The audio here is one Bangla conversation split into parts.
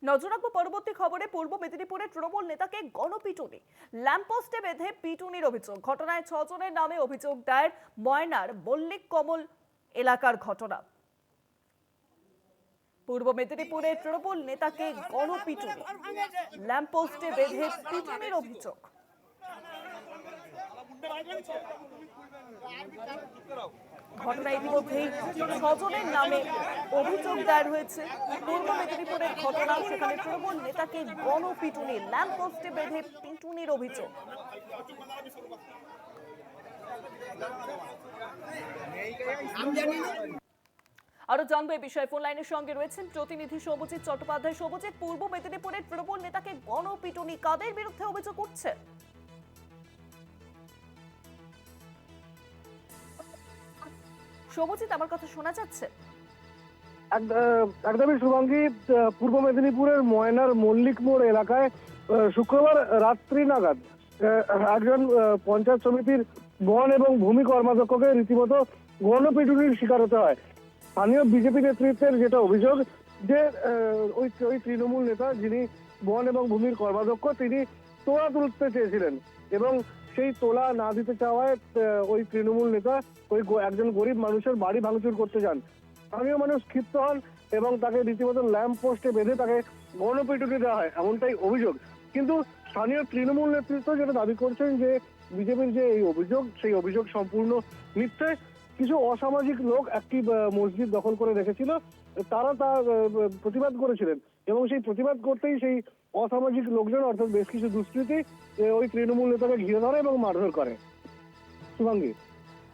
নজর রাখবো পরবর্তী খবরে। পূর্ব মেদিনীপুরে তৃণমূল নেতাকে গণপিটুনি, ল্যাম্পপোস্টে বেঁধে পিটুনির অভিযোগ। ঘটনায় 6 জনের নামে অভিযোগ দায়ের। ময়নার মল্লিক কমল এলাকার ঘটনা। পূর্ব মেদিনীপুরে তৃণমূল নেতাকে গণপিটুনি, ল্যাম্পপোস্টে বেঁধে পিটুনির অভিযোগ। ঘটনায় ইতিমধ্যেই 6 জনের নামে অভিযোগ দায়ের হয়েছে। পূর্ব মেদিনীপুরের ঘটনা, সেখানে তৃণমূল নেতাকে গণপিটুনি, ল্যাম্পপোস্টে বেঁধে পিটুনির অভিযোগ। আরো জানবো এই বিষয়ে ফোন লাইনের সঙ্গে রয়েছেন প্রতিনিধি সৌমজিৎ চট্টোপাধ্যায়। সৌমজিৎ, পূর্ব মেদিনীপুরের তৃণমূল নেতাকে গণপিটুনি, কাদের বিরুদ্ধে অভিযোগ উঠছে? সৌমজিৎ, আমার কথা শোনা যাচ্ছে? একদমই শুভাঙ্গী। পূর্ব মেদিনীপুরের ময়নার মল্লিক মোড় এলাকায় শুক্রবার রাত্রি নাগাদ একজন পঞ্চায়েত সমিতির বন এবং ভূমি কর্মাধ্যক্ষকে রীতিমতো গণপিটুনির শিকার হতে হয়। স্থানীয় বিজেপি নেতৃত্বের যেটা অভিযোগ যে ওই তৃণমূল নেতা যিনি বন এবং ভূমির কর্মাধ্যক্ষ, তিনি তোলা তুলতে চেয়েছিলেন এবং সেই তোলা না দিতে চাওয়ায় ওই তৃণমূল নেতা ওই একজন গরিব মানুষের বাড়ি ভাঙচুর করতে যান। স্থানীয় মানুষ ক্ষিপ্ত হন এবং তাকে রীতিমতো ল্যাম্প পোস্টে বেঁধে তাকে গণপিটুনি দেওয়া হয়, এমনটাই অভিযোগ। কিন্তু স্থানীয় তৃণমূল নেতৃত্ব যেটা দাবি করছেন যে বিজেপির যে এই অভিযোগ, সেই অভিযোগ সম্পূর্ণ মিথ্যে। কিছু অসামাজিক লোক একটি মসজিদ দখল করে রেখেছিল, তারা তা প্রতিবাদ করেছিলেন এবং সেই প্রতিবাদ করতেই সেই অসামাজিক লোকজন অর্থাৎ বেশ কিছু দুষ্কৃতী ওই তৃণমূল নেতাকে ঘিরে ধরে এবং মারধর করে। শুভাঙ্গী,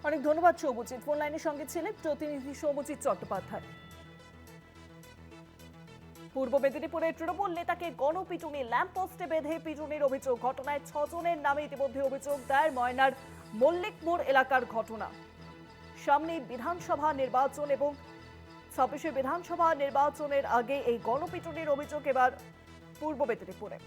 অনেক ধন্যবাদ সৌমজিৎ। ফোন লাইনের সঙ্গে ছিলেন প্রতিনিধি সৌমজিৎ চট্টোপাধ্যায়। পূর্ব মেদিনীপুরের তৃণমূল নেতাকে গণপিটুনি, ল্যাম্পপোস্টে বেঁধে পিটুনির অভিযোগ। ঘটনায় 6 জনের নামে ইতিমধ্যে অভিযোগ দায়ের। ময়নার মল্লিক মোড় এলাকার ঘটনা। সামনে বিধানসভা নির্বাচন এবং 26 বিধানসভা নির্বাচনের আগে এই গণপিটুনির অভিযোগ এবার পূর্ব মেদিনীপুরে।